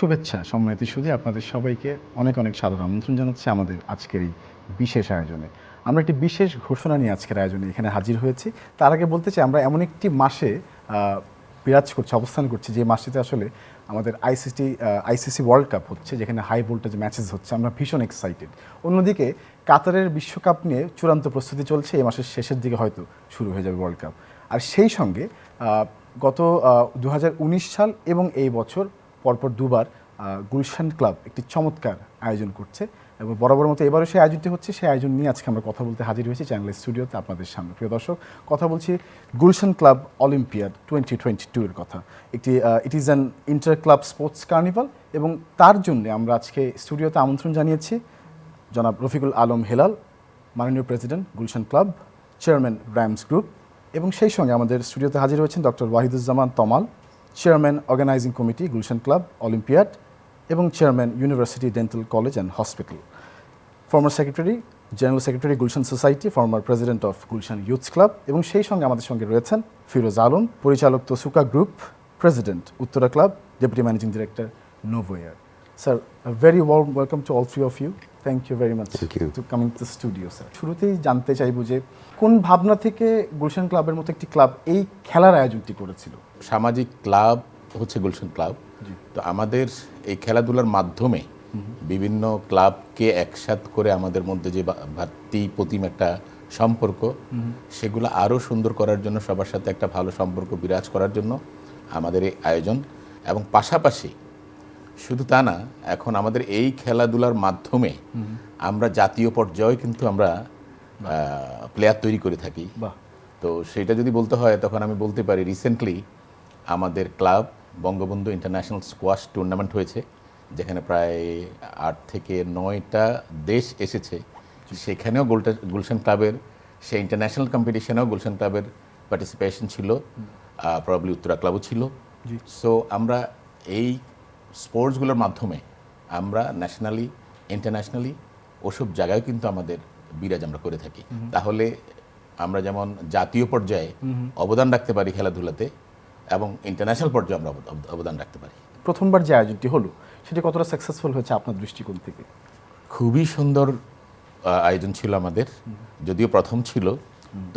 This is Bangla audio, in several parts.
শুভেচ্ছা সম্মানিত সুধী, আপনাদের সবাইকে অনেক অনেক সাদর আমন্ত্রণ জানাচ্ছি আমাদের আজকের এই বিশেষ আয়োজনে। আমরা একটি বিশেষ ঘোষণা নিয়ে আজকের আয়োজনে এখানে হাজির হয়েছি। তার আগে বলতে চাই, আমরা এমন একটি মাসে বিরাজ করছি, অবস্থান করছি, যে মাসটিতে আসলে আমাদের আইসিসি ওয়ার্ল্ড কাপ হচ্ছে, যেখানে হাই ভোল্টেজ ম্যাচেস হচ্ছে। আমরা ভীষণ এক্সাইটেড। অন্যদিকে কাতারের বিশ্বকাপ নিয়ে চূড়ান্ত প্রস্তুতি চলছে, এই মাসের শেষের দিকে হয়তো শুরু হয়ে যাবে ওয়ার্ল্ড কাপ। আর সেই সঙ্গে গত 2019 সাল এবং এই বছর পরপর দুবার গুলশান ক্লাব একটি চমৎকার আয়োজন করছে এবং বরাবর মতো এবারও সেই আয়োজনটি হচ্ছে। সেই আয়োজন নিয়ে আজকে আমরা কথা বলতে হাজির হয়েছি চ্যানেলের স্টুডিওতে আপনাদের সামনে। প্রিয় দর্শক, কথা বলছি গুলশান ক্লাব অলিম্পিয়াড 2022 এর কথা। It is an inter club sports carnival এবং তার জন্য আমরা আজকে স্টুডিওতে আমন্ত্রণ জানিয়েছি জনাব রফিকুল আলম হেলাল, মাননীয় president Gulshan club, chairman Rams group, এবং সেই সঙ্গে আমাদের স্টুডিওতে হাজির হয়েছেন doctor Wahiduzzaman Tamal, chairman organising committee Gulshan club Olympiad এবং chairman university dental college and hospital, former secretary, general secretary Gulshan society, former president of Gulshan youths club, এবং সেই সঙ্গে আমাদের সঙ্গে রয়েছেন ফিরোজ আলম, পরিচালক Tusuka group, president Uttara club, deputy managing director Novoair. Sir, very warm welcome to all three of you. Thank you very much to coming to studio. Sir, শুরুতেই জানতে চাইবো যে কোন ভাবনা থেকে গুলশান ক্লাবের মতো একটি ক্লাব এই খেলার আয়োজনটি করেছিল? সামাজিক ক্লাব হচ্ছে গুলশান ক্লাব। তো আমাদের এই খেলাধুলার মাধ্যমে বিভিন্ন ক্লাবকে একসাথ করে আমাদের মধ্যে যে ভাতৃ প্রতিম একটা সম্পর্ক, সেগুলো আরও সুন্দর করার জন্য, সবার সাথে একটা ভালো সম্পর্ক বিরাজ করার জন্য আমাদের এই আয়োজন। এবং পাশাপাশি শুধু তা না, এখন আমাদের এই খেলাধুলার মাধ্যমে আমরা জাতীয় পর্যায়ে কিন্তু আমরা প্লেয়ার তৈরি করে থাকি। তো সেটা যদি বলতে হয়, তখন আমি বলতে পারি রিসেন্টলি আমাদের club Bangabandhu international squash tournament হয়েছে, যেখানে প্রায় 8 থেকে 9টা দেশ এসেছে। সেখানেও গুলশান ক্লাবের, সেই ইন্টারন্যাশনাল কম্পিটিশনেও গুলশান ক্লাবের পার্টিসিপেশন ছিল, প্রবাবলি উত্তরা ক্লাবও ছিল। সো আমরা এই স্পোর্টসগুলোর মাধ্যমে আমরা ন্যাশনালি, ইন্টারন্যাশনালি ওসব জায়গায় কিন্তু আমাদের বিরাজ আমরা করে থাকি। তাহলে আমরা যেমন জাতীয় পর্যায়ে অবদান রাখতে পারি খেলাধুলাতে, এবং ইন্টারন্যাশনাল পর্যায়ে আমরা অবদান রাখতে পারি। প্রথমবার যে আয়োজনটি হলো, সেটি কতটা সাকসেসফুল হয়েছে আপনার দৃষ্টিকোণ থেকে? খুবই সুন্দর আয়োজন ছিল আমাদের। যদিও প্রথম ছিল,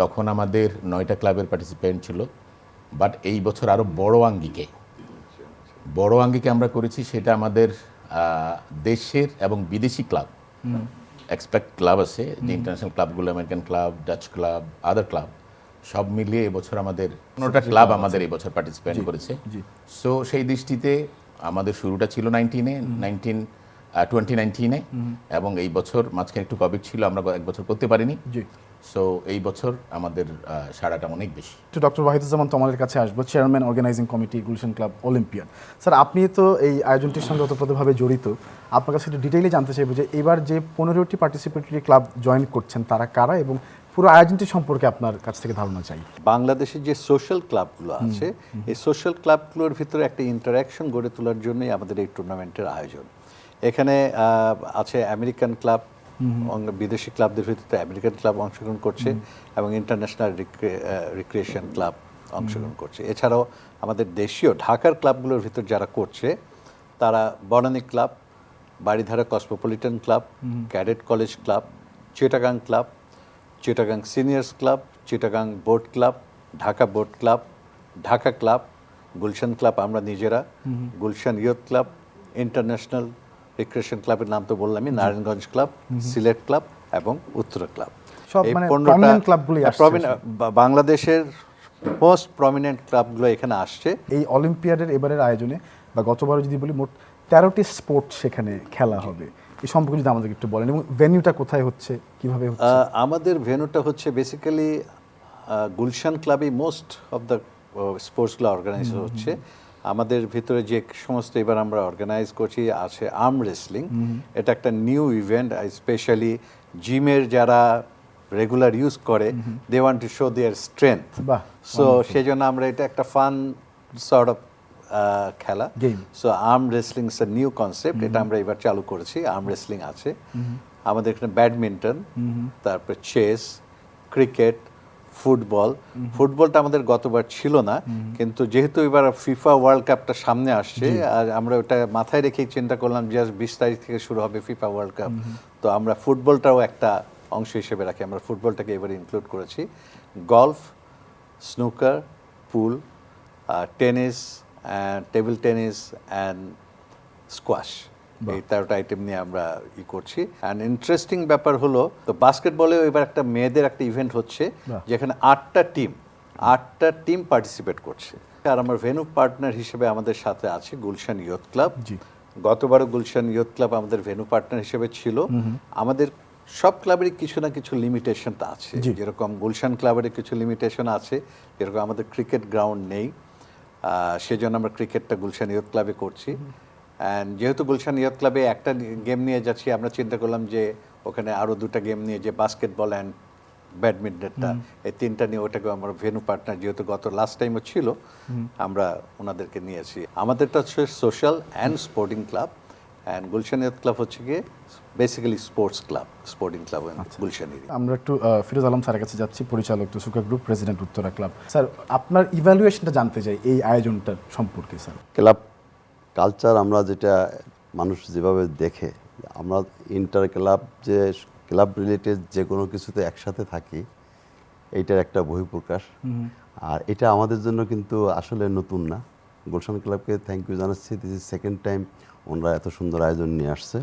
তখন আমাদের 9টা ক্লাবের পার্টিসিপেন্ট ছিল, বাট এই বছর আরও বড় আঙ্গিকে আমরা করেছি। সেটা আমাদের দেশের এবং বিদেশি ক্লাব, এক্সপেক্ট ক্লাব আছে, যে ইন্টারন্যাশনাল ক্লাবগুলো, American club, Dutch club, other club, সব মিলিয়ে এবছর আমাদের 15টা ক্লাব আমাদের এই বছর পার্টিসিপেট করেছে। সো সেই দৃষ্টিতে আমাদের শুরুটা ছিল 2019-এ, এবং এই বছর মাঝখানে একটু কোভিড ছিল, আমরা এক বছর করতে পারিনি। সো এই বছর আমাদের সাড়াটা অনেক বেশি। তো ডক্টর ওয়াহিদুজ্জামান তমালের কাছে আসবো, chairman organising committee Gulshan club olympiad. Sir, আপনি তো এই আয়োজনটির সঙ্গে ওতপ্রোতভাবে জড়িত, আপনার কাছে একটু ডিটেইলে জানতে চাইবো যে এবার যে 15টি পার্টিসিপেটরি ক্লাব জয়েন করছেন, তারা কারা, এবং পুরো আয়োজনটি সম্পর্কে আপনার কাছ থেকে ধারণা চাই। বাংলাদেশের যে সোশ্যাল ক্লাবগুলো আছে, এই সোশ্যাল ক্লাবগুলোর ভিতরে একটা ইন্টারাকশন গড়ে তোলার জন্যই আমাদের এই টুর্নামেন্টের আয়োজন। এখানে আছে আমেরিকান ক্লাব, বিদেশি ক্লাবদের ভিতরে আমেরিকান ক্লাব অংশগ্রহণ করছে, এবং ইন্টারন্যাশনাল রিক্রিয়েশন ক্লাব অংশগ্রহণ করছে। এছাড়াও আমাদের দেশীয় ঢাকার ক্লাবগুলোর ভিতর যারা করছে, তারা Banani club, Baridhara Cosmopolitan club, cadet college club, Chittagong club, Chittagong seniors club, Chittagong boat club, Dhaka boat club, Dhaka club, Gulshan club আমরা নিজেরা, Gulshan youth club, international recreation ক্লাবের নাম তো বললামই, নারায়ণগঞ্জ ক্লাব, সিলেট ক্লাব এবং উত্তরা ক্লাব। এই 15টা ক্লাবগুলি বাংলাদেশের মোস্ট প্রমিনেন্ট ক্লাবগুলো এখানে আসছে। এই অলিম্পিয়াডের এবারের আয়োজনে, বা গতবারও যদি বলি, মোট 13টি স্পোর্ট সেখানে খেলা হবে। এই সম্পর্কে যদি আমাদের একটু বলেন, এবং ভেন্যুটা কোথায় হচ্ছে, কিভাবে হচ্ছে? আমাদের ভেন্যুটা হচ্ছে বেসিক্যালি গুলশান ক্লাবে মোস্ট অফ দ্য স্পোর্টসগুলো অর্গানাইজ হচ্ছে। আমাদের ভিতরে যে সমস্ত এবার আমরা অর্গানাইজ করছি আছে আর্ম রেসলিং। এটা একটা নিউ ইভেন্ট, স্পেশালি জিমের যারা রেগুলার ইউজ করে, they want to show their strength. So সেই জন্য আমরা এটা একটা ফান সর্ট অফ খেলা। So arm wrestling is a new concept, এটা আমরা এবার চালু করেছি। আর্ম রেসলিং আছে আমাদের এখানে, ব্যাডমিন্টন, তারপর চেস, ক্রিকেট, ফুটবলটা আমাদের গতবার ছিল না, কিন্তু যেহেতু এবার ফিফা ওয়ার্ল্ড কাপটা সামনে আসছে আর আমরা ওটা মাথায় রেখেই চিন্তা করলাম যে 20 তারিখ থেকে শুরু হবে ফিফা ওয়ার্ল্ড কাপ, তো আমরা ফুটবলটাও একটা অংশ হিসেবে রাখি, আমরা ফুটবলটাকে এবারে ইনক্লুড করেছি। Golf, snooker, pool, tennis, table tennis and squash, এই 13টা আইটেম নিয়ে আমরা করছি। অ্যান্ড ইন্টারেস্টিং ব্যাপার হলো, তো বাস্কেটবলেও এবার একটা মেয়েদের একটা ইভেন্ট হচ্ছে যেখানে 8টা টিম পার্টিসিপেট করছে। আর আমার ভেন্যু পার্টনার হিসেবে আমাদের সাথে আছে গুলশান ইয়ুথ ক্লাব। গতবারও গুলশান ইয়ুথ ক্লাব আমাদের ভেন্যু পার্টনার হিসেবে ছিল। আমাদের সব ক্লাবেরই কিছু না কিছু লিমিটেশন আছে, যেরকম গুলশান ক্লাবের কিছু লিমিটেশন আছে, যেরকম আমাদের ক্রিকেট গ্রাউন্ড নেই, সেজন্য আমরা ক্রিকেটটা গুলশান ইয়ুথ ক্লাবে করছি। অ্যান্ড যেহেতু গুলশান ইয়ুথ ক্লাবে একটা গেম নিয়ে যাচ্ছি, আমরা চিন্তা করলাম যে ওখানে আরও 2টা গেম নিয়ে, যে বাস্কেটবল অ্যান্ড ব্যাডমিন্টনটা, এই 3টা নিয়ে ওটাকে আমরা ভেন্যু পার্টনার, যেহেতু গত লাস্ট টাইমও ছিল, আমরা ওনাদেরকে নিয়েছি। আমাদেরটা হচ্ছে social and sporting club, and Gulshan youth club হচ্ছে গিয়ে basically sports club, sporting club গুলশানেরই। আমরা একটু ফিরোজ আলম স্যারের কাছে যাচ্ছি, পরিচালক Tusuka group, president Uttara club. Sir, আপনার ইভ্যালুয়েশনটা জানতে চাই এই আয়োজনটার সম্পর্কে। স্যার, ক্লাব কালচার আমরা যেটা মানুষ যেভাবে দেখে, আমরা ইন্টার ক্লাব যে ক্লাব রিলেটেড যে কোনো কিছুতে একসাথে থাকি, এইটার একটা বহিঃপ্রকাশ। আর এটা আমাদের জন্য কিন্তু আসলে নতুন না। গুলশান ক্লাবকে থ্যাংক ইউ জানাচ্ছি, দিস ইজ সেকেন্ড টাইম ওনারা এত সুন্দর আয়োজন নিয়ে আসছে।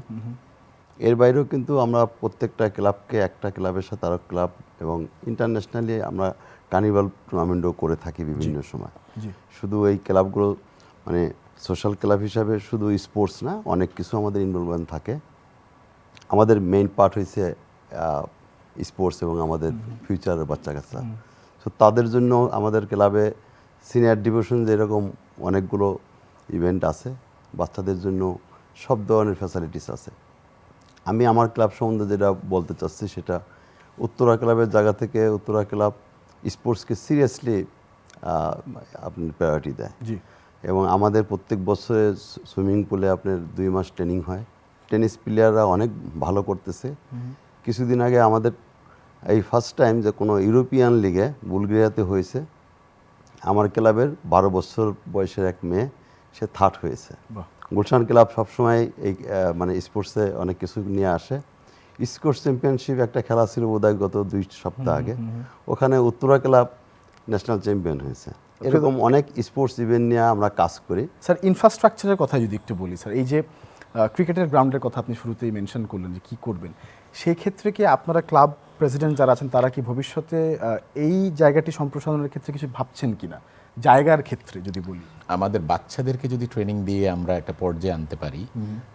এর বাইরেও কিন্তু আমরা প্রত্যেকটা ক্লাবকে, একটা ক্লাবের সাথে আরও ক্লাব এবং ইন্টারন্যাশনালি আমরা কার্নিভাল টুর্নামেন্টও করে থাকি বিভিন্ন সময়। শুধু এই ক্লাবগুলো মানে সোশ্যাল ক্লাব হিসাবে শুধু স্পোর্টস না, অনেক কিছু আমাদের ইনভলভমেন্ট থাকে। আমাদের মেইন পার্ট হয়েছে স্পোর্টস এবং আমাদের ফিউচারের বাচ্চা কাচ্চা। তো তাদের জন্য আমাদের ক্লাবে সিনিয়র ডিভিশন যেরকম অনেকগুলো ইভেন্ট আছে, বাচ্চাদের জন্য সব ধরনের ফ্যাসিলিটিস আছে। আমি আমার ক্লাব সম্বন্ধে যেটা বলতে চাচ্ছি, সেটা উত্তরা ক্লাবের জায়গা থেকে উত্তরা ক্লাব স্পোর্টসকে সিরিয়াসলি আপনি প্রায়োরিটি দেয়। এবং আমাদের প্রত্যেক বছরে সুইমিং পুলে আপনার 2 মাস ট্রেনিং হয়। টেনিস প্লেয়াররা অনেক ভালো করতেছে। কিছুদিন আগে আমাদের এই ফার্স্ট টাইম যে কোনো ইউরোপিয়ান লিগে বুলগেরিয়াতে হয়েছে, আমার ক্লাবের 12 বছর বয়সের এক মেয়ে, সে থার্ড হয়েছে। গুলশান ক্লাব সবসময় এই মানে স্পোর্টসে অনেক কিছু নিয়ে আসে। স্কোয়াশ চ্যাম্পিয়নশিপ একটা খেলা ছিল বোধহয় গত 2 সপ্তাহ আগে, ওখানে উত্তরা ক্লাব ন্যাশনাল চ্যাম্পিয়ন হয়েছে। এরকম অনেক স্পোর্টস ইভেন্ট নিয়ে আমরা কাজ করি। স্যার, ইনফ্রাস্ট্রাকচারের কথা যদি একটু বলি। স্যার, এই যে ক্রিকেটের গ্রাউন্ডের কথা আপনি শুরুতেই মেনশন করলেন যে কী করবেন, সেই ক্ষেত্রে কি আপনারা ক্লাব প্রেসিডেন্ট যারা আছেন তারা কি ভবিষ্যতে এই জায়গাটি সম্প্রসারণের ক্ষেত্রে কিছু ভাবছেন কিনা? জায়গার ক্ষেত্রে যদি বলি, আমাদের বাচ্চাদেরকে যদি ট্রেনিং দিয়ে আমরা একটা পর্যায়ে আনতে পারি,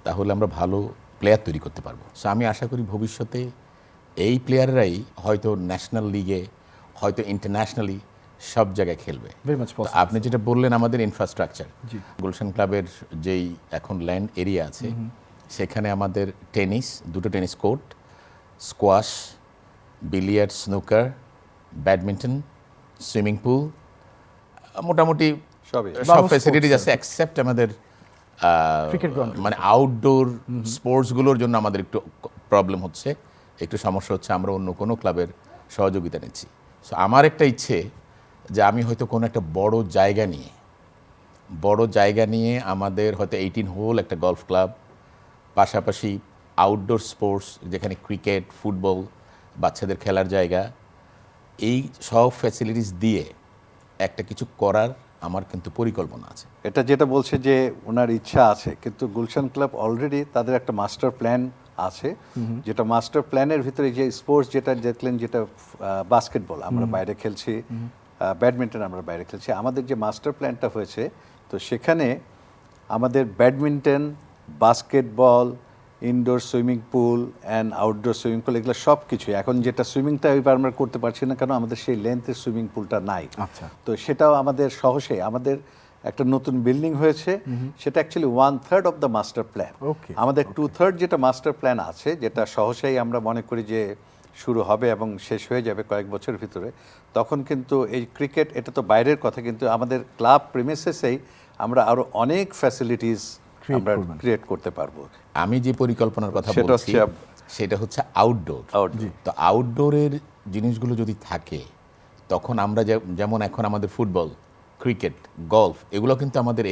তাহলে আমরা ভালো প্লেয়ার তৈরি করতে পারবো। সো আমি আশা করি ভবিষ্যতে এই প্লেয়াররাই হয়তো ন্যাশনাল লিগে, হয়তো ইন্টারন্যাশনালি সব জায়গায় খেলবে। আপনি যেটা বললেন আমাদের ইনফ্রাস্ট্রাকচার, গুলশান ক্লাবের যেই এখন ল্যান্ড এরিয়া আছে, সেখানে আমাদের টেনিস, 2টো tennis court, squash, billiard, snooker, badminton, swimming pool, মোটামুটি সব ফ্যাসিলিটিস আছে, এক্সেপ্ট আমাদের মানে আউটডোর স্পোর্টসগুলোর জন্য আমাদের একটু প্রবলেম হচ্ছে, একটু সমস্যা হচ্ছে। আমরা অন্য কোনো ক্লাবের সহযোগিতা নিচ্ছি। সো আমার একটা ইচ্ছে যে আমি হয়তো কোনো একটা বড় জায়গা নিয়ে আমাদের হয়তো 18 হোল একটা গলফ ক্লাব, পাশাপাশি আউটডোর স্পোর্টস যেখানে ক্রিকেট, ফুটবল, বাচ্চাদের খেলার জায়গা, এই সব ফ্যাসিলিটিস দিয়ে একটা কিছু করার আমার কিন্তু পরিকল্পনা আছে। এটা যেটা বলছে যে ওনার ইচ্ছা আছে, কিন্তু গুলশান ক্লাব অলরেডি তাদের একটা মাস্টার প্ল্যান আছে, যেটা মাস্টার প্ল্যানের ভিতরে যে স্পোর্টস যেটা দেখলেন, যেটা বাস্কেটবল আমরা বাইরে খেলছি, ব্যাডমিন্টন আমরা বাইরে খেলছি, আমাদের যে মাস্টার প্ল্যানটা হয়েছে, তো সেখানে আমাদের badminton, basketball, indoor swimming pool and outdoor swimming pool, এগুলো সব কিছু, এখন যেটা সুইমিংটা এবার আমরা করতে পারছি না, কেন আমাদের সেই লেন্থের সুইমিং পুলটা নাই। আচ্ছা, তো সেটাও আমাদের সহসে আমাদের একটা নতুন বিল্ডিং হয়েছে, সেটা actually 1/3 of the master plan. আমাদের 2/3 যেটা মাস্টার প্ল্যান আছে, যেটা সহসেই আমরা মনে করি যে শুরু হবে এবং শেষ হয়ে যাবে কয়েক বছরের ভিতরে, তখন কিন্তু এই ক্রিকেট, এটা তো বাইরের কথা, কিন্তু আমাদের ক্লাব প্রিমিসেসেই আমরা আরো অনেক ফ্যাসিলিটিস আমরা ক্রিয়েট করতে পারবো। আমি যে পরিকল্পনার কথা বলছি সেটা হচ্ছে আউটডোর। তো আউটডোরের জিনিসগুলো যদি থাকে, তখন আমরা যেমন এখন আমাদের ফুটবল, ক্রিকেট, গলফ এগুলো কিন্তু আমাদের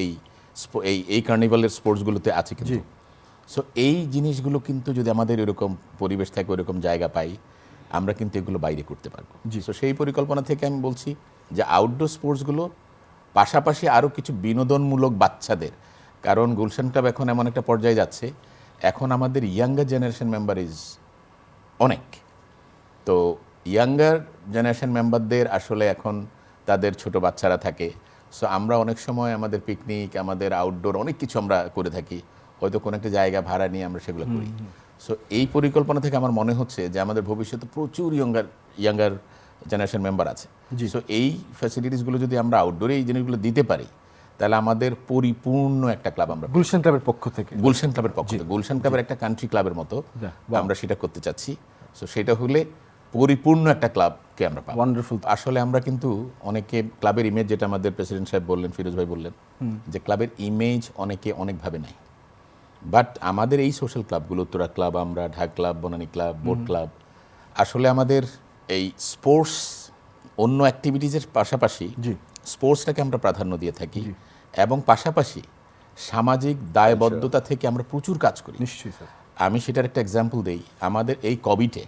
এই কার্নিভালের স্পোর্টসগুলোতে আছে কিন্তু। সো এই জিনিসগুলো কিন্তু যদি আমাদের এরকম পরিবেশ থাকে, ওরকম জায়গা পাই, আমরা কিন্তু এগুলো বাইরে করতে পারবো। সো সেই পরিকল্পনা থেকে আমি বলছি যে আউটডোর স্পোর্টসগুলো পাশাপাশি আরও কিছু বিনোদনমূলক বাচ্চাদের, কারণ গুলশান ক্লাব এখন এমন একটা পর্যায়ে যাচ্ছে, এখন আমাদের ইয়াঙ্গার জেনারেশন মেম্বার ইজ অনেক। তো ইয়াঙ্গার জেনারেশন মেম্বারদের আসলে এখন তাদের ছোট বাচ্চারা থাকে। সো আমরা অনেক সময় আমাদের পিকনিক, আমাদের আউটডোর অনেক কিছু আমরা করে থাকি, হয়তো কোনো একটা জায়গা ভাড়া নিয়ে আমরা সেগুলো করি। সো এই পরিকল্পনা থেকে আমার মনে হচ্ছে যে আমাদের ভবিষ্যতে প্রচুর ইয়াঙ্গার জেনারেশন মেম্বার আছে। সো এই ফ্যাসিলিটিসগুলো যদি আমরা আউটডোরে এই জিনিসগুলো দিতে পারি, তাহলে আমাদের পরিপূর্ণ একটা ক্লাব আমরা গুলশান ক্লাবের পক্ষ থেকে গুলশান ক্লাবের পক্ষ থেকে, গুলশান ক্লাবের একটা কান্ট্রি ক্লাবের মতো আমরা সেটা করতে চাচ্ছি। সো সেটা হলে পরিপূর্ণ একটা ক্লাবকে আমরা পাবো। ওয়ান্ডারফুল। আসলে আমরা কিন্তু অনেকে ক্লাবের ইমেজ, যেটা আমাদের প্রেসিডেন্ট সাহেব বললেন, ফিরোজ ভাই বললেন, যে ক্লাবের ইমেজ অনেকে অনেকভাবে নেয়। বাট আমাদের এই সোশ্যাল ক্লাবগুলো, উত্তরা ক্লাব, আমরা ঢাক club, Banani club, boat club, আসলে আমাদের এই স্পোর্টস অন্য অ্যাক্টিভিটিসের পাশাপাশি স্পোর্টসটাকে আমরা প্রাধান্য দিয়ে থাকি, এবং পাশাপাশি সামাজিক দায়বদ্ধতা থেকে আমরা প্রচুর কাজ করি। নিশ্চয়ই স্যার। আমি সেটার একটা এক্সাম্পল দেই। আমাদের এই কোভিডে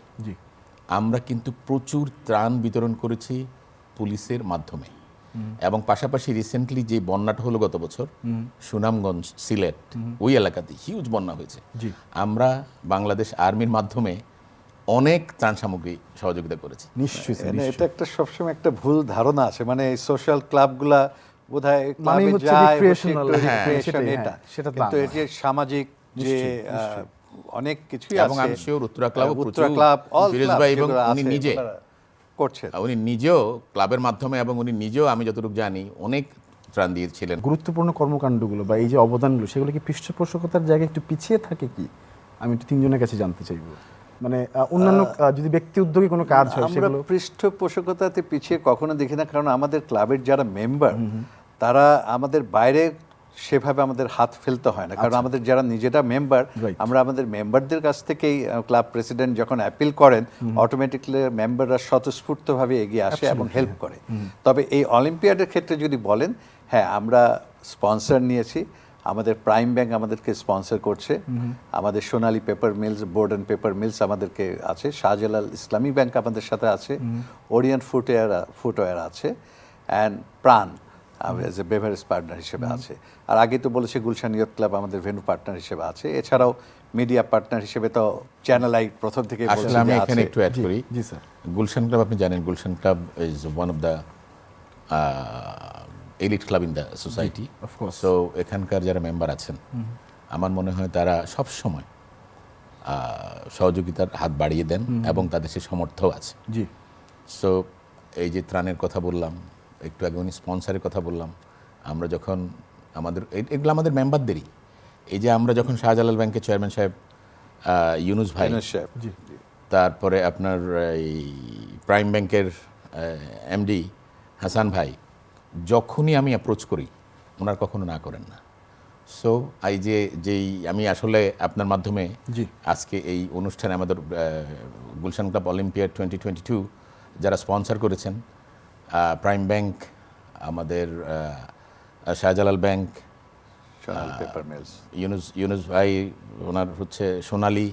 আমরা কিন্তু প্রচুর ত্রাণ বিতরণ করেছি পুলিশের মাধ্যমে, এবং পাশাপাশি রিসেন্টলি যে বন্যাটা হলো গত বছর সুনামগঞ্জ, সিলেট, ওই এলাকাতে হিউজ বন্যা হয়েছে। আমরা বাংলাদেশ আর্মির মাধ্যমে অনেক ত্রাণ সামগ্রী সহযোগিতা করেছি। নিশ্চয়ই স্যার, এটা একটা সবসময় একটা ভুল ধারণা আছে, মানে এই সোশ্যাল ক্লাবগুলা বোধহয় মানে ক্লাবে হচ্ছে যায়, recreational, বসে একটু হ্যাঁ, recreation সেটাই, এটা। হ্যাঁ, সেটা তা কিন্তু নয়। এই যে সামাজিক যে অনেক কিছুই আছে, এবং আমি শিওর উত্তরা ক্লাবও উত্তরা প্রচুর, ক্লাব, all ফিরোজ club ভাই এবং যেগুলো উনি আছে, নিজে ওনারা করছেন। উনি নিজেও ক্লাবের মাধ্যমে, এবং উনি নিজেও আমি যতটুকু জানি অনেক ত্রাণ দিয়েছিলেন। গুরুত্বপূর্ণ কর্মকাণ্ডগুলো বা এই যে অবদানগুলো, সেগুলো কি পৃষ্ঠপোষকতার জায়গায় একটু পিছিয়ে থাকে কি? আমি একটু তিনজনের কাছে জানতে চাইবো। মানে অন্যান্য যদি ব্যক্তি উদ্যোগে কোনো কাজ হয় আমরা সেগুলো পৃষ্ঠপোষকতাতে পিছিয়ে কখনো দেখি না, কারণ আমাদের ক্লাবের যারা মেম্বার তারা আমাদের বাইরে সেভাবে আমাদের হাত ফেলতে হয় না, কারণ আমাদের যারা নিজেরা মেম্বার, Right. আমরা আমাদের মেম্বারদের কাছ থেকেই ক্লাব প্রেসিডেন্ট যখন অ্যাপিল করেন, অটোমেটিকলি মেম্বাররা স্বতঃস্ফূর্তভাবে এগিয়ে আসে এবং হেল্প করে। তবে এই অলিম্পিয়াডের ক্ষেত্রে যদি বলেন, হ্যাঁ আমরা স্পন্সর নিয়েছি, আমাদের প্রাইম ব্যাংক আমাদেরকে স্পন্সর করছে, আমাদের Sonali paper mills, board and paper mills আমাদেরকে আছে, শাহজালাল ইসলামী ব্যাংক আমাদের সাথে আছে, ওরিয়েন্ট ফুটওয়্যার আছে, and Pran as a beverage partner হিসেবে আছে। আর আগে তো বলেছি গুলশান ইয়ুথ ক্লাব আমাদের ভেন্যু পার্টনার হিসেবে আছে। এছাড়াও মিডিয়া পার্টনার হিসেবে তো চ্যানেল আই প্রথম থেকে আসলে আমি এখানে একটু অ্যাড করি। জি স্যার। গুলশান ক্লাব, আপনি জানেন Gulshan club is one of the elite club in the society. of course. So এখানকার যারা মেম্বার আছেন, আমার মনে হয় তারা সব সময় সহযোগিতার হাত বাড়িয়ে দেন, এবং তাদের সে সামর্থ্য আছে। জি সো এই যে ত্রাণের কথা বললাম, একটু আগে উনি স্পন্সারের কথা বললাম, আমরা যখন আমাদের এগুলো আমাদের মেম্বারদেরই, এই যে আমরা যখন শাহজালাল ব্যাংকের চেয়ারম্যান সাহেব ইউনুস ভাই, জি তারপরে আপনার এই প্রাইম ব্যাংকের এমডি হাসান ভাই, যখনই আমি অ্যাপ্রোচ করি ওনার কখনো না করেন না। সো এই যেই আমি আসলে আপনার মাধ্যমে জি। আজকে এই অনুষ্ঠানে আমাদের গুলশান ক্লাব অলিম্পিয়াড 2022 যারা স্পন্সর করেছেন, প্রাইম ব্যাংক, আমাদের Shahjalal bank, paper mills, Yunus ভাই, ওনার হচ্ছে Sonali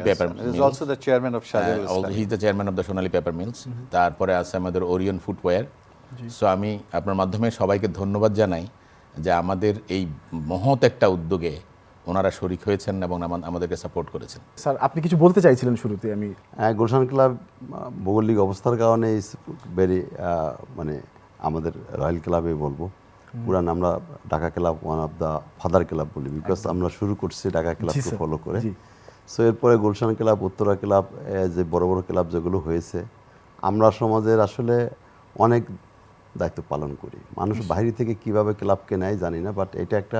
paper is also the chairman of Shahjalal Islami. He is the chairman of the Sonali paper mills. তারপরে আছে আমাদের ওরিয়ন ফুটওয়্যার। সো আমি আপনার মাধ্যমে সবাইকে ধন্যবাদ জানাই যে আমাদের এই মহৎ একটা উদ্যোগে ওনারা শরিক হয়েছেন এবং আমাদেরকে সাপোর্ট করেছেন। স্যার, আপনি কিছু বলতে চাইছিলেন শুরুতে? আমি গুলশান ক্লাব ভৌগোলিক অবস্থার কারণে ভেরি মানে আমাদের রয়্যাল ক্লাবে বলবো, পুরান আমরা Dhaka club one of the father club বলি, বিকজ আমরা শুরু করছি ঢাকা ক্লাবকে ফলো করে। সো এরপরে গুলশান ক্লাব, উত্তরা ক্লাব, যে বড় বড় ক্লাব যেগুলো হয়েছে, আমরা সমাজের আসলে অনেক দায়িত্ব পালন করি। মানুষ বাইরে থেকে কিভাবে ক্লাবকে নেয় জানি না, বাট এটা একটা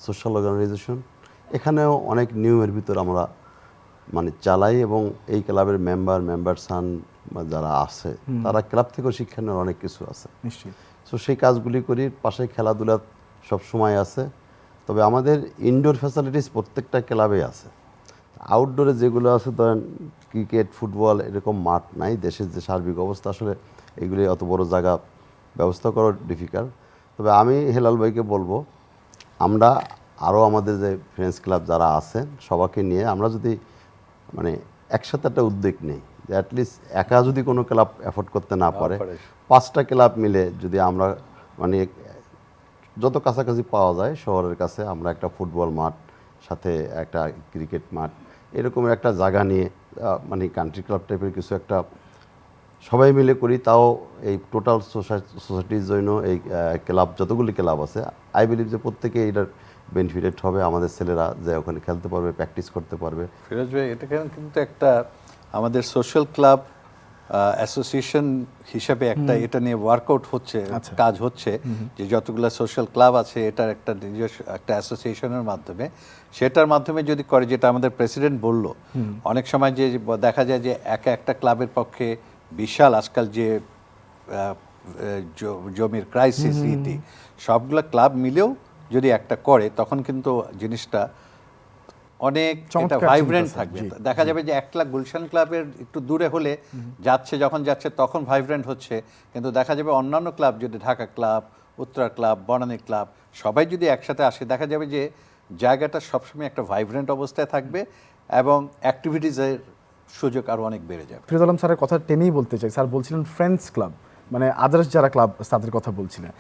সোশ্যাল অর্গানাইজেশন। এখানেও অনেক নিয়মের ভিতর আমরা মানে চালাই, এবং এই ক্লাবের মেম্বার সান যারা আছে তারা ক্লাব থেকেও শিক্ষা নেওয়ার অনেক কিছু আছে। নিশ্চয়ই। সো সেই কাজগুলি করি, পাশে খেলাধুলা সব সময় আছে। তবে আমাদের ইনডোর ফ্যাসিলিটিস প্রত্যেকটা ক্লাবে আছে। আউটডোরে যেগুলো আছে ধরেন ক্রিকেট ফুটবল এরকম মাঠ নাই, দেশের যে সার্বিক অবস্থা আসলে এগুলি অত বড় জায়গা ব্যবস্থা করা ডিফিকাল্ট। তবে আমি হেলাল ভাইকে বলবো আমরা আরও আমাদের যে ফ্রেন্ডস ক্লাব যারা আছেন সবাইকে নিয়ে আমরা যদি মানে একসাথে একটা উদ্যোগ নেই, যে অ্যাটলিস্ট একা যদি কোনো ক্লাব অ্যাফোর্ড করতে না পারে 5টা ক্লাব মিলে যদি আমরা মানে যত কাছাকাছি পাওয়া যায় শহরের কাছে আমরা একটা ফুটবল মাঠ সাথে একটা ক্রিকেট মাঠ এরকমের একটা জায়গা নিয়ে মানে কান্ট্রি ক্লাব টাইপের কিছু একটা সবাই মিলে করি, তাও এই টোটাল সোসাইটির জন্য এই ক্লাব যতগুলি ক্লাব আছে আই বিলিভ যে প্রত্যেকে এটার বেনিফিটেড হবে, আমাদের ছেলেরা যে ওখানে খেলতে পারবে, প্র্যাকটিস করতে পারবে। ফিরোজ ভাই, এটা কিন্তু একটা আমাদের সোশ্যাল ক্লাব অ্যাসোসিয়েশন হিসাবে একটা এটা নিয়ে ওয়ার্কআউট হচ্ছে, কাজ হচ্ছে, যে যতগুলো সোশ্যাল ক্লাব আছে এটার একটা নিজস্ব একটা অ্যাসোসিয়েশনের মাধ্যমে, সেটার মাধ্যমে যদি করে, যেটা আমাদের প্রেসিডেন্ট বলল, অনেক সময় যে দেখা যায় যে একটা ক্লাবের পক্ষে বিশাল আজকাল যে জমির ক্রাইসিস রীতি, সবগুলো ক্লাব মিলেও যদি একটা করে তখন কিন্তু জিনিসটা অনেক এটা ভাইব্রেন্ট থাকবে। দেখা যাবে যে একটা গুলশান ক্লাবের একটু দূরে হলে যখন যাচ্ছে তখন ভাইব্রেন্ট হচ্ছে, কিন্তু দেখা যাবে অন্যান্য ক্লাব যদি Dhaka club, Uttara club, Banani club সবাই যদি একসাথে আসে, দেখা যাবে যে জায়গাটা সবসময় একটা ভাইব্রেন্ট অবস্থায় থাকবে এবং অ্যাক্টিভিটিসের সুযোগ আরও অনেক বেড়ে যাবে। ফিরোজ আলম স্যারের কথা টেনেই বলতে চাই, স্যার বলছিলেন ফ্রেন্ডস ক্লাব মানে আদার্স যারা ক্লাব তাদের কথা বলছিলেন,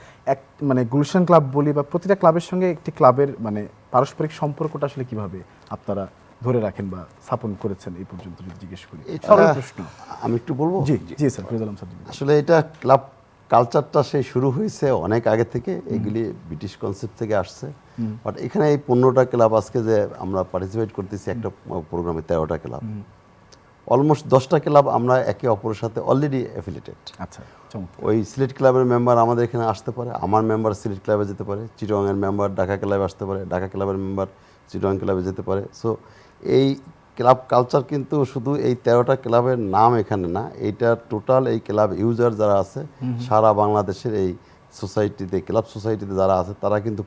মানে গুলশান ক্লাব বলি বা প্রতিটা ক্লাবের সঙ্গে একটি ক্লাবের মানে পারস্পরিক সম্পর্কটা আসলে কিভাবে আপনারা ধরে রাখেন বা স্থাপন করেছেন এই পর্যন্ত যদি জিজ্ঞেস করি? সরল প্রশ্ন। আমি একটু বলবো। জি জি স্যার, ফিরোজ আলম স্যার। আসলে এটা ক্লাব কালচারটা সেই শুরু হয়েছে অনেক আগে থেকে, এগুলি ব্রিটিশ কনসেপ্ট থেকে আসছে। বাট এখানে এই 15টা ক্লাব আজকে যে আমরা পার্টিসিপেট করতেছি একটা প্রোগ্রামে 13টা ক্লাব, অলমোস্ট 10টা ক্লাব আমরা একে অপরের সাথে অলরেডি অ্যাফিলিয়েটেড। আচ্ছা, চমৎকার। ওই সিলেট ক্লাবের মেম্বার আমাদের এখানে আসতে পারে, আমার মেম্বার সিলেট ক্লাবে যেতে পারে, চিটগাংয়ের মেম্বার ঢাকা ক্লাবে আসতে পারে, ঢাকা ক্লাবের মেম্বার চিটগাং ক্লাবে যেতে পারে। সো এই ক্লাব কালচার কিন্তু শুধু এই 13টা ক্লাবের নাম এখানে না, এইটা টোটাল এই ক্লাব ইউজার যারা আছে সারা বাংলাদেশের এই সোসাইটিতে, ক্লাব সোসাইটিতে যারা আছে তারা কিন্তু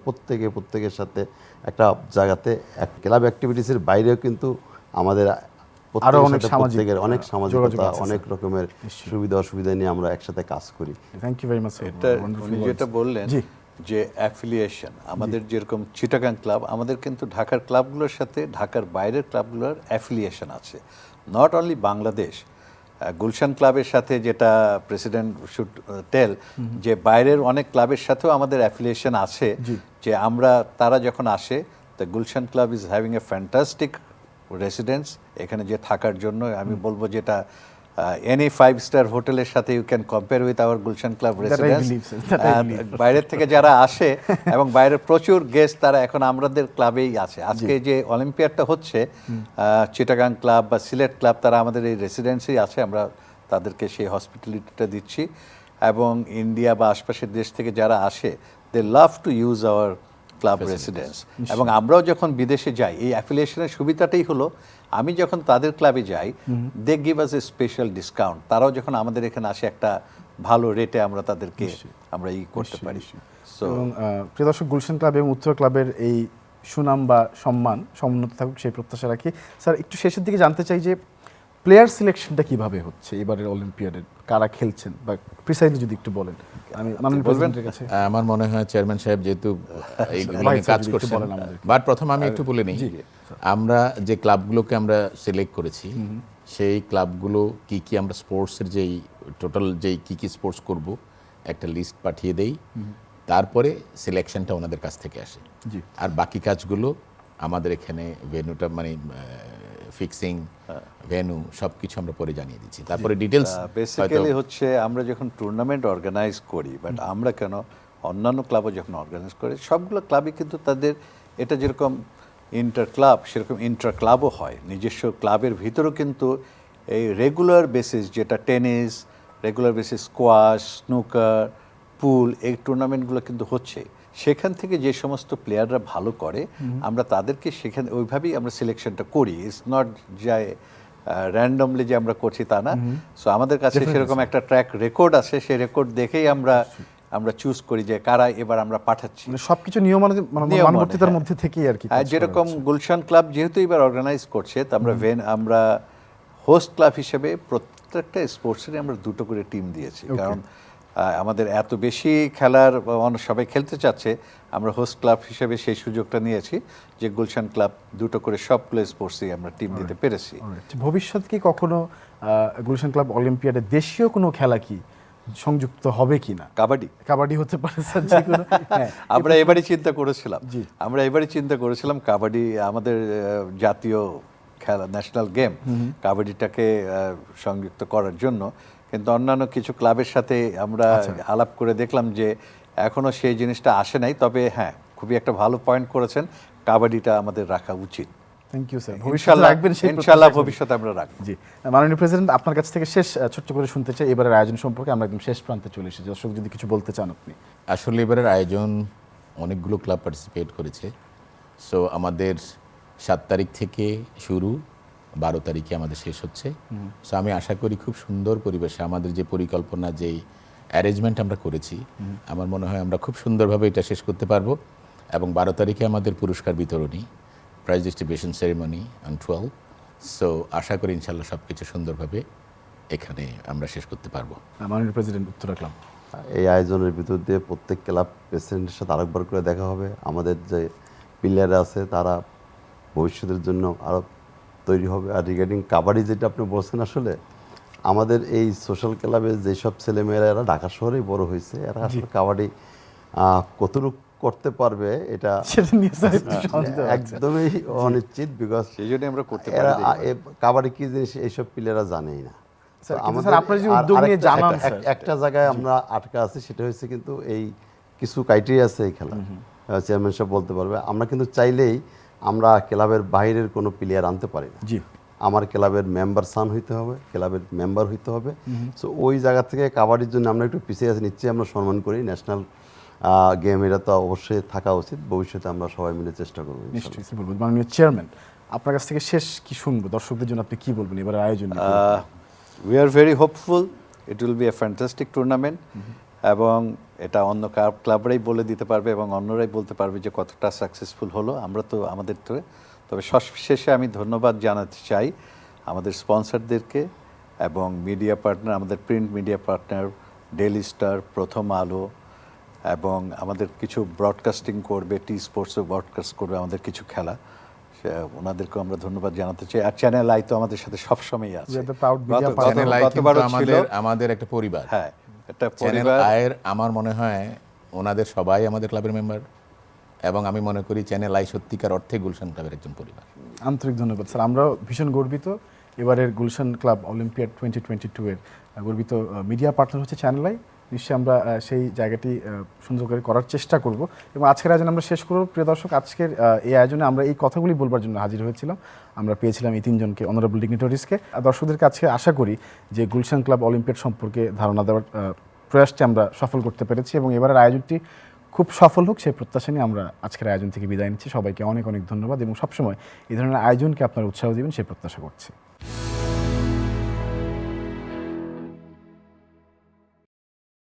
প্রত্যেকের সাথে একটা জায়গাতে ক্লাব অ্যাক্টিভিটিসের বাইরেও কিন্তু আমাদের আরো অনেক সামাজিকতা, অনেক রকমের সুবিধা অসুবিধা নিয়ে আমরা একসাথে কাজ করি। Thank you very much. এটা উনি যেটা বললেন যে অ্যাফিলিয়েশন, আমাদের যেরকম চিটাগাং ক্লাব, আমাদের কিন্তু ঢাকার ক্লাবগুলোর সাথে ঢাকার বাইরের ক্লাবগুলোর অ্যাফিলিয়েশন আছে। নট অনলি বাংলাদেশ, গুলশান ক্লাবের সাথে যেটা প্রেসিডেন্ট শুড টেল, যে বাইরের অনেক ক্লাবের সাথেও আমাদের অ্যাফিলিয়েশন আছে, যে তারা যখন আসে, the Gulshan club is having a fantastic residence এখানে যে থাকার জন্য আমি বলবো যেটা এনি 5-স্টার হোটেলের সাথে you can compare with our Gulshan club residence. বাইরের থেকে যারা আসে এবং বাইরের প্রচুর গেস্ট তারা এখন আমাদের ক্লাবেই আছে। আজকে যে অলিম্পিয়াডটা হচ্ছে, চিটাগাং ক্লাব বা সিলেট ক্লাব তারা আমাদের এই রেসিডেন্সেই আছে, আমরা তাদেরকে সেই হসপিটালিটিটা দিচ্ছি। এবং ইন্ডিয়া বা আশপাশের দেশ থেকে যারা আসে, they love to use our club residence. এবং আমরাও যখন বিদেশে যাই, এই অ্যাফিলিয়েশনের সুবিধাটাই হলো আমি যখন তাদের ক্লাবে যাই, they give us a special discount. তারাও যখন আমাদের এখানে আসে একটা ভালো রেটে আমরা তাদেরকে আমরা করতে পারি। এবং প্রিয় দর্শক, গুলশান ক্লাব এবং উত্তর ক্লাবের এই সুনাম বা সমুন্নত থাকুক সেই প্রত্যাশা রাখি। স্যার, একটু শেষের দিকে জানতে চাই যে প্লেয়ার সিলেকশনটা কিভাবে হচ্ছে এবারের অলিম্পিয়াডের, কারা খেলছেন বা প্রিসাইজলি যদি একটু বলেন। আমি মাননীয় প্রেসিডেন্টের কাছে। আমার মনে হয় চেয়ারম্যান সাহেব যেহেতু এইগুলো নিয়ে কাজ করছেন, বাট প্রথম আমি একটু বলে নিই, আমরা যে ক্লাবগুলোকে আমরা সিলেক্ট করেছি সেই ক্লাবগুলো কি কি আমরা স্পোর্টসের যেই টোটাল যেই কি স্পোর্টস করব একটা লিস্ট পাঠিয়ে দেই, তারপরে সিলেকশনটা ওনাদের কাছ থেকে আসে। আর বাকি কাজগুলো আমাদের এখানে ভেন্যুটা মানে ফিক্সিং ভেন্যু সবকিছু আমরা পরে জানিয়ে দিচ্ছি, তারপরে ডিটেলস। বেসিক্যালি হচ্ছে আমরা যখন টুর্নামেন্ট অর্গানাইজ করি, বাট আমরা কেন অন্যান্য ক্লাবও যখন অর্গানাইজ করে, সবগুলো ক্লাবই কিন্তু তাদের এটা যেরকম ইন্টার ক্লাব সেরকম ইন্টার ক্লাবও হয়। নিজস্ব ক্লাবের ভিতরেও কিন্তু এই রেগুলার বেসিস, যেটা tennis, regular basis squash, snooker, pool, এই টুর্নামেন্টগুলো কিন্তু হচ্ছে। সেখান থেকে যে সমস্ত প্লেয়াররা ভালো করে আমরা তাদেরকে সেখানে ওইভাবেই আমরা সিলেকশনটা করি। ইটস নট যায় র্যান্ডমলি যে আমরা করছি তা না। সো আমাদের কাছে সেরকম একটা ট্র্যাক রেকর্ড আছে, সেই রেকর্ড দেখেই আমরা আমরা চুজ করি যে কারা এবার আমরা পাঠাচ্ছি। মানে সবকিছু নিয়মানুবর্তিতার মধ্যে থেকেই আর কি কাজ করা যেরকম হচ্ছে। গুলশান ক্লাব যেহেতু এবার অর্গানাইজ করছে, তো আমরা হোস্ট ক্লাব হিসেবে প্রত্যেকটা স্পোর্টসেরই আমরা 2টো করে টিম দিয়েছি, কারণ আমাদের এত বেশি খেলার সবাই খেলতে চাচ্ছে, আমরা হোস্ট ক্লাব হিসেবে সেই সুযোগটা নিয়েছি যে গুলশান ক্লাব 2টো করে সবগুলো স্পোর্টসই আমরা টিম দিতে পেরেছি। ভবিষ্যৎ কি কখনো গুলশান ক্লাব অলিম্পিয়াডে দেশীয় কোনো খেলা কি সংযুক্ত হবে কিনা? কাবাডি হতে পারে স্যার, যে কোনো। হ্যাঁ, আমরা এবারই চিন্তা করেছিলাম কাবাডি আমাদের জাতীয় খেলা, ন্যাশনাল গেম, কাবাডিটাকে সংযুক্ত করার জন্য, কিন্তু অন্যান্য কিছু ক্লাবের সাথে আমরা আলাপ করে দেখলাম যে এখনো সেই জিনিসটা আসে নাই। তবে হ্যাঁ, খুবই একটা ভালো পয়েন্ট করেছেন, কাবাডিটা আমাদের রাখা উচিত। Thank you sir. ইনশাআল্লাহ ভবিষ্যতে আমরা রাখবো। জি, মাননীয় প্রেসিডেন্ট, আপনার কাছ থেকে শেষ ছোট্ট করে শুনতে চাই এবারের আয়োজন সম্পর্কে। আমরা একদম শেষ প্রান্তে চলে এসেছি, দর্শক যদি কিছু বলতে চান আপনি। আসলে এবারের আয়োজন অনেকগুলো ক্লাব পার্টিসিপেট করেছে। সো আমাদের 7 তারিখ থেকে শুরু, 12 তারিখে আমাদের শেষ হচ্ছে। সো আমি আশা করি খুব সুন্দর পরিবেশে আমাদের যে পরিকল্পনা, যেই অ্যারেঞ্জমেন্ট আমরা করেছি, আমার মনে হয় আমরা খুব সুন্দরভাবে এটা শেষ করতে পারবো। এবং 12 তারিখে আমাদের পুরস্কার বিতরণী, prize distribution ceremony on 12। So আশা করি ইনশাল্লাহ সব কিছু সুন্দরভাবে এখানে আমরা শেষ করতে পারবো। মাননীয় প্রেসিডেন্ট, উত্তর রাখলাম। এই আয়োজনের ভিতর দিয়ে প্রত্যেক ক্লাব প্রেসিডেন্টের সাথে আরেকবার করে দেখা হবে। আমাদের যে প্লেয়ার আছে তারা ভবিষ্যতের জন্য আরও তৈরি হবে। আর রিগার্ডিং কাবাডি যেটা আপনি বলছেন, আসলে আমাদের এই সোশ্যাল ক্লাবে যেসব ছেলেমেয়েরা এরা ঢাকা শহরেই বড় হয়েছে, এরা আসলে কাবাডি কতটুকু করতে পারবে এটা একদমই অনিশ্চিত। বিকজ সেই জন্য আমরা করতে কাবাডি কি জিনিস এইসব প্লেয়াররা জানেই না। একটা জায়গায় আমরা আটকা আছি, সেটা হচ্ছে কিন্তু এই কিছু ক্রাইটেরিয়া আছে এই খেলা, চেয়ারম্যান সাহেব বলতে পারবে। আমরা কিন্তু চাইলেই আমরা ক্লাবের বাইরের কোনো প্লেয়ার আনতে পারি না। জি, আমার ক্লাবের মেম্বার সান হইতে হবে, ক্লাবের মেম্বার হইতে হবে। সো ওই জায়গা থেকে কাবাডির জন্য আমরা একটু পিছিয়ে আছি, নিশ্চয়ই আমরা সম্মান করি। ন্যাশনাল গেম এটা তো অবশ্যই থাকা উচিত। ভবিষ্যতে আমরা সবাই মিলে চেষ্টা করবো। নিশ্চয়ই বলবো। মাননীয় চেয়ারম্যান, আপনার কাছ থেকে শেষ কি শুনবো, দর্শকদের জন্য আপনি কি বলবেন এবার আয়োজন? We are very hopeful it will be a fantastic tournament, এবং এটা অন্য ক্লাবরাই বলে দিতে পারবে এবং অন্যরাই বলতে পারবে যে কতটা সাকসেসফুল হলো। আমরা তো আমাদের তো, তবে সবশেষে আমি ধন্যবাদ জানাতে চাই আমাদের স্পন্সরদেরকে এবং মিডিয়া পার্টনার, আমাদের print media partner daily star, প্রথম আলো, এবং আমাদের কিছু ব্রডকাস্টিং করবে, টি স্পোর্টসও ব্রডকাস্ট করবে আমাদের কিছু খেলা, ওনাদেরকেও আমরা ধন্যবাদ জানাতে চাই। আর চ্যানেল আই তো আমাদের সাথে সবসময় আছে। আমাদের একটা পরিবার। হ্যাঁ, একটা চ্যানেল পরিবার। আয়ের আমার মনে হয় ওনাদের সবাই আমাদের ক্লাবের মেম্বার, এবং আমি মনে করি চ্যানেল আই সত্যিকার অর্থে গুলশান ক্লাবের একজন পরিবার। আন্তরিক ধন্যবাদ স্যার। আমরাও ভীষণ গর্বিত। এবারের গুলশান ক্লাব অলিম্পিয়াড 2022 এর গর্বিত মিডিয়া পার্টনার হচ্ছে চ্যানেল আই। নিশ্চয়ই আমরা সেই জায়গাটি সুন্দর করে করার চেষ্টা করব। এবং আজকের আয়োজন আমরা শেষ করব। প্রিয় দর্শক, আজকের এই আয়োজনে আমরা এই কথাগুলি বলবার জন্য হাজির হয়েছিলাম। আমরা পেয়েছিলাম এই 3 জনকে, অনারেবল ডিগনিটারিজকে। দর্শকদের কাছে আশা করি যে গুলশান ক্লাব অলিম্পিয়াড সম্পর্কে ধারণা দেওয়ার প্রয়াসটি আমরা সফল করতে পেরেছি, এবং এবারের আয়োজনটি খুব সফল হোক সেই প্রত্যাশা নিয়ে আমরা আজকের আয়োজন থেকে বিদায় নিচ্ছি। সবাইকে অনেক অনেক ধন্যবাদ, এবং সবসময় এই ধরনের আয়োজনকে আপনারা উৎসাহ দেবেন সেই প্রত্যাশা করছি।